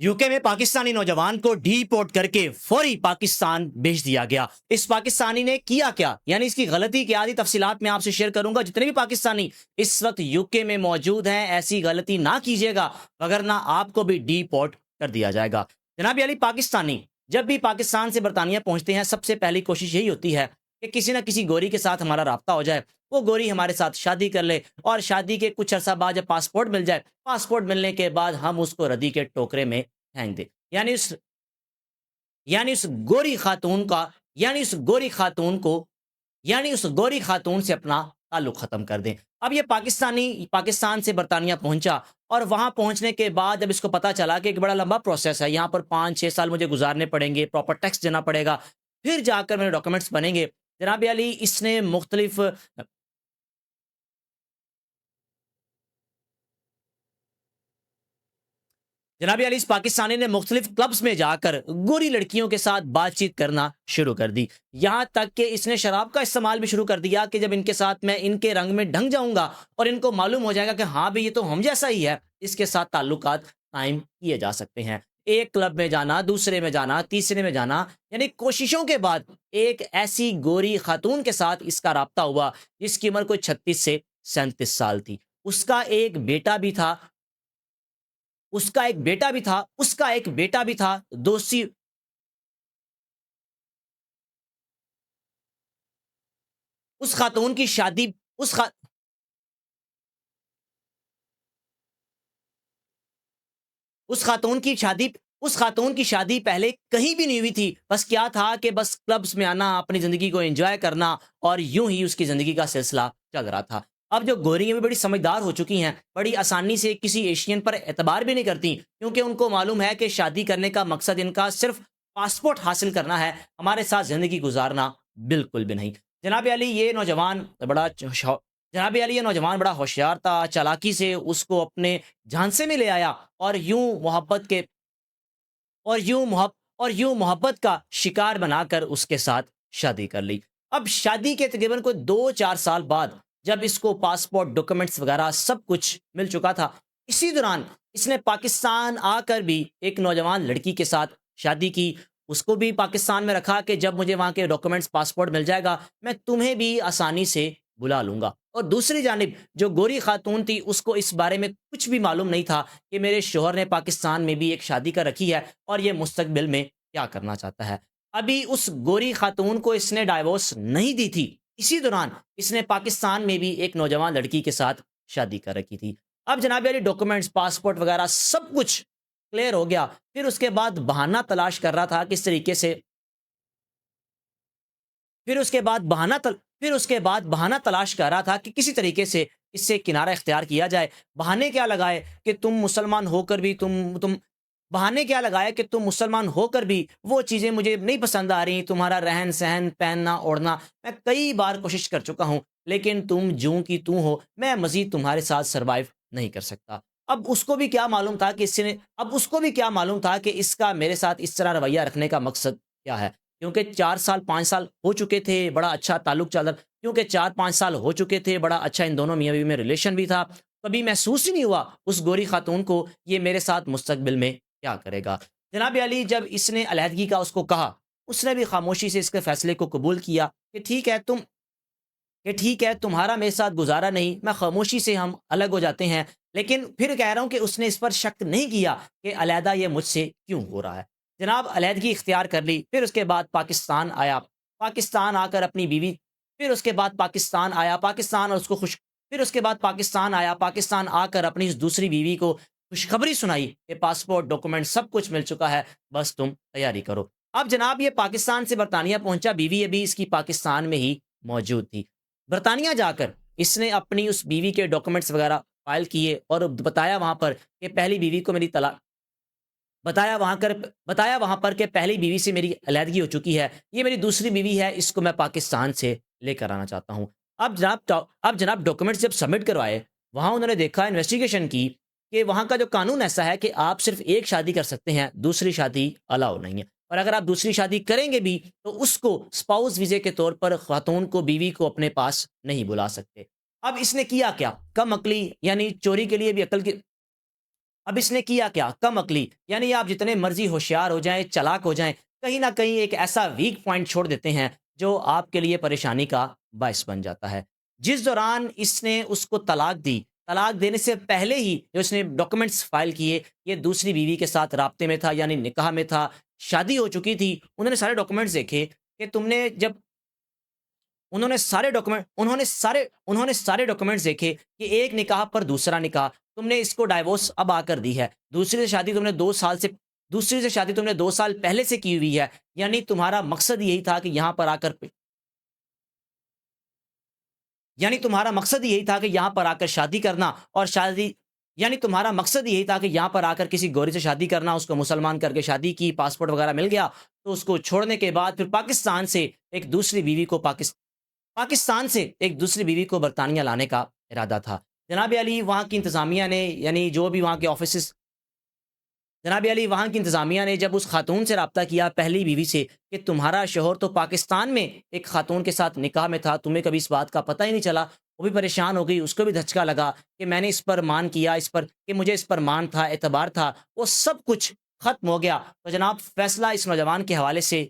UK में पाकिस्तानी नौजवान को डीपोर्ट करके फौरी पाकिस्तान भेज दिया गया। इस पाकिस्तानी ने किया क्या, यानी इसकी गलती की आधी तफसीलात मैं आपसे शेयर करूंगा। जितने भी पाकिस्तानी इस वक्त यूके में मौजूद हैं, ऐसी गलती ना कीजिएगा, वगरना आपको भी डीपोर्ट कर दिया जाएगा। जनाब अली, पाकिस्तानी जब भी पाकिस्तान से बरतानिया पहुंचते हैं, सबसे पहली कोशिश यही होती है कि किसी ना किसी गोरी के साथ हमारा राब्ता हो जाए, वो गोरी हमारे साथ शादी कर ले, और शादी के कुछ अरसा बाद जब पासपोर्ट मिल जाए, पासपोर्ट मिलने के बाद हम उसको रद्दी के टोकरे में फेंक दे। यानी उस यानी उस गोरी खातून का यानी उस गोरी खातून को यानी उस गोरी खातून से अपना ताल्लुक ख़त्म कर दें। अब ये पाकिस्तानी पाकिस्तान से बरतानिया पहुंचा, और वहां पहुंचने के बाद जब इसको पता चला कि एक बड़ा लंबा प्रोसेस है, यहाँ पर 5-6 साल मुझे गुजारने पड़ेंगे, प्रॉपर टैक्स देना पड़ेगा, फिर जाकर मेरे डॉक्यूमेंट्स बनेंगे। जनाब अली, इसने मुख्तलिफ जनाबी अली, इस पाकिस्तानी ने मुख्तलिफ क्लब्स में जाकर गोरी लड़कियों के साथ बातचीत करना शुरू कर दी। यहाँ तक कि इसने शराब का इस्तेमाल भी शुरू कर दिया कि जब इनके साथ मैं इनके रंग में ढंग जाऊंगा और इनको मालूम हो जाएगा कि हाँ भाई, ये तो हम जैसा ही है, इसके साथ ताल्लुकात कायम किए जा सकते हैं। एक क्लब में जाना, दूसरे में जाना, तीसरे में जाना, यानी कोशिशों के बाद एक ऐसी गोरी खातून के साथ इसका राब्ता हुआ जिसकी उम्र कोई 36 से 37 साल थी। उसका एक बेटा भी था उसका एक बेटा भी था उसका एक बेटा भी था दोषी। उस खातून की शादी उस खा उस खातून की शादी उस खातून की शादी पहले कहीं भी नहीं हुई थी। बस क्या था कि बस क्लब्स में आना, अपनी ज़िंदगी को एंजॉय करना, और यूं ही उसकी ज़िंदगी का सिलसिला चल रहा था। अब जो गोरियाँ भी बड़ी समझदार हो चुकी हैं, बड़ी आसानी से किसी एशियन पर एतबार भी नहीं करती, क्योंकि उनको मालूम है कि शादी करने का मकसद इनका सिर्फ पासपोर्ट हासिल करना है, हमारे साथ ज़िंदगी गुजारना बिल्कुल भी नहीं। जनाब अली, ये नौजवान बड़ा होशियार था, चालाकी से उसको अपने झांसे में ले आया, और यूं मोहब्बत का शिकार बनाकर उसके साथ शादी कर ली। अब शादी के तकरीबन कोई 2-4 साल बाद जब इसको पासपोर्ट, डॉक्यूमेंट्स वगैरह सब कुछ मिल चुका था, इसी दौरान इसने पाकिस्तान आकर भी एक नौजवान लड़की के साथ शादी की। उसको भी पाकिस्तान में रखा कि जब मुझे वहाँ के डॉक्यूमेंट्स, पासपोर्ट मिल जाएगा, मैं तुम्हें भी आसानी से बुला लूँगा। और दूसरी जानिब जो गोरी खातून थी, उसको इस बारे में कुछ भी मालूम नहीं था कि मेरे शौहर ने पाकिस्तान में भी एक शादी कर रखी है और ये मुस्तकबिल में क्या करना चाहता है। अभी उस गोरी खातून को इसने डाइवोर्स नहीं दी थी, इसी दौरान इसने पाकिस्तान में भी एक नौजवान लड़की के साथ शादी कर रखी थी। अब जनाब अली, डॉक्यूमेंट्स, पासपोर्ट वगैरह सब कुछ क्लियर हो गया। फिर उसके बाद बहाना तलाश कर रहा था किस तरीके से फिर उसके बाद बहाना तलाश कर रहा था कि किसी तरीके से इससे किनारा इख्तियार किया जाए। बहाने क्या लगाए कि तुम मुसलमान होकर भी तुम बहाने क्या लगाए कि तुम मुसलमान होकर भी वो चीज़ें मुझे नहीं पसंद आ रही, तुम्हारा रहन सहन, पहनना ओढ़ना, मैं कई बार कोशिश कर चुका हूँ, लेकिन तुम जूं की तू हो, मैं मजीद तुम्हारे साथ सरवाइव नहीं कर सकता। अब उसको भी क्या मालूम था कि इसका मेरे साथ इस तरह रवैया रखने का मकसद क्या है। क्योंकि 4 साल 5 साल हो चुके थे, बड़ा अच्छा ताल्लुक चल रहा, क्योंकि 4-5 साल हो चुके थे, बड़ा अच्छा इन दोनों मियाँ बीवी में रिलेशन भी था। कभी महसूस ही नहीं हुआ उस गोरी खातून को ये मेरे साथ मुस्तकबिल में क्या करेगा। जनाब अली, जब इसने अलहदगी का उसको कहा, उसने भी खामोशी से इसके फैसले को कबूल किया कि ठीक है, तुम्हारा मेरे साथ गुजारा नहीं, मैं खामोशी से हम अलग हो जाते हैं। लेकिन फिर कह रहा हूँ कि उसने इस पर शक नहीं किया कि अलहदा ये मुझसे क्यों हो रहा है। जनाब, अलहदगी इख्तियार कर ली, फिर उसके बाद पाकिस्तान आया। पाकिस्तान आकर अपनी बीवी फिर उसके बाद पाकिस्तान आया, पाकिस्तान और उसको खुश फिर उसके बाद पाकिस्तान आया, पाकिस्तान आकर अपनी इस दूसरी बीवी को खुशखबरी सुनाई कि पासपोर्ट, डॉक्यूमेंट सब कुछ मिल चुका है, बस तुम तैयारी करो। अब जनाब, ये पाकिस्तान से बरतानिया पहुंचा, बीवी अभी इसकी पाकिस्तान में ही मौजूद थी। बरतानिया जाकर इसने अपनी उस बीवी के डॉक्यूमेंट्स वगैरह फाइल किए, और बताया वहाँ पर कि पहली बीवी को मेरी तलाक बताया वहाँ पर कि पहली बीवी से मेरी अलहदगी हो चुकी है, ये मेरी दूसरी बीवी है, इसको मैं पाकिस्तान से लेकर आना चाहता हूँ। अब जनाब डॉक्यूमेंट्स जब सबमिट करवाए, वहाँ उन्होंने देखा, इन्वेस्टिगेशन की, कि वहाँ का जो कानून ऐसा है कि आप सिर्फ एक शादी कर सकते हैं, दूसरी शादी अलाउ नहीं है। और अगर आप दूसरी शादी करेंगे भी, तो उसको स्पाउस वीज़े के तौर पर खातून को, बीवी को अपने पास नहीं बुला सकते। अब इसने किया क्या? कम अकली, यानी चोरी के लिए भी अकल की اب اس نے کیا کیا؟ کم عقلی، یعنی آپ جتنے مرضی ہوشیار ہو جائیں، چلاک ہو جائیں، کہیں نہ کہیں ایک ایسا ویک پوائنٹ چھوڑ دیتے ہیں جو آپ کے لیے پریشانی کا باعث بن جاتا ہے۔ جس دوران اس نے اس کو طلاق دی، طلاق دینے سے پہلے ہی جو اس نے ڈاکومنٹس فائل کیے، یہ دوسری بیوی کے ساتھ رابطے میں تھا، یعنی نکاح میں تھا، شادی ہو چکی تھی۔ انہوں نے سارے ڈاکومنٹس دیکھے کہ تم نے جب انہوں نے سارے ڈاکومنٹس دیکھے کہ ایک نکاح پر دوسرا نکاح، تم نے اس کو ڈائیورس اب آ کر دی ہے، دوسری سے شادی تم نے 2 سال پہلے سے کی ہوئی ہے، یعنی تمہارا مقصد یہی تھا کہ یہاں پر آ کر شادی کرنا، اور تمہارا مقصد یہی تھا کہ یہاں پر آ کر کسی گوری سے شادی کرنا، اس کو مسلمان کر کے شادی کی، پاسپورٹ وغیرہ مل گیا، تو اس کو چھوڑنے کے بعد پھر پاکستان سے ایک دوسری بیوی کو برطانیہ لانے کا ارادہ تھا۔ جناب علی وہاں کی انتظامیہ نے، یعنی جو بھی وہاں کے آفیسز جناب علی وہاں کی انتظامیہ نے جب اس خاتون سے رابطہ کیا، پہلی بیوی سے، کہ تمہارا شوہر تو پاکستان میں ایک خاتون کے ساتھ نکاح میں تھا، تمہیں کبھی اس بات کا پتہ ہی نہیں چلا، وہ بھی پریشان ہو گئی، اس کو بھی دھچکا لگا کہ میں نے اس پر مان کیا، کہ مجھے اس پر مان تھا، اعتبار تھا، وہ سب کچھ ختم ہو گیا۔ تو جناب فیصلہ اس نوجوان کے حوالے سے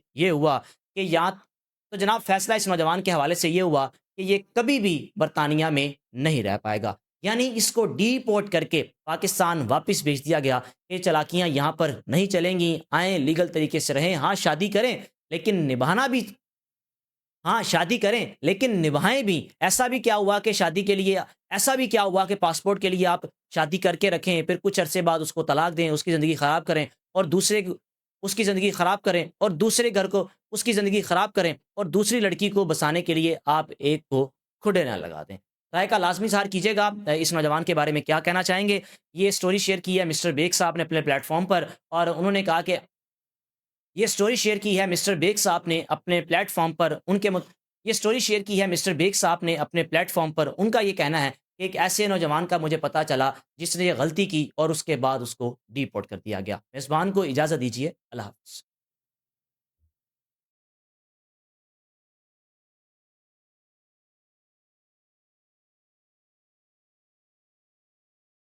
یہ ہوا کہ یہ کبھی بھی برطانیہ میں نہیں رہ پائے گا، یعنی اس کو ڈی پورٹ کر کے پاکستان واپس بھیج دیا گیا۔ یہ چالاکیاں یہاں پر نہیں چلیں گی، آئیں لیگل طریقے سے رہیں، ہاں شادی کریں لیکن نبھائیں بھی۔ ایسا بھی کیا ہوا کہ پاسپورٹ کے لیے آپ شادی کر کے رکھیں، پھر کچھ عرصے بعد اس کو طلاق دیں، اس کی زندگی خراب کریں، اور دوسری لڑکی کو بسانے کے لیے آپ ایک کو کھڈے نہ لگا دیں۔ رائے کا لازمی اظہار کیجیے گا، اس نوجوان کے بارے میں کیا کہنا چاہیں گے۔ یہ سٹوری شیئر کی ہے مسٹر بیگ صاحب نے اپنے پلیٹ فارم پر، اور انہوں نے کہا کہ یہ سٹوری شیئر کی ہے مسٹر بیگ صاحب نے اپنے پلیٹ فارم پر، ان کا یہ کہنا ہے کہ ایک ایسے نوجوان کا مجھے پتا چلا جس نے یہ غلطی کی، اور اس کے بعد اس کو ڈی پورٹ کر دیا گیا۔ میزبان کو اجازت دیجیے، اللہ حافظ۔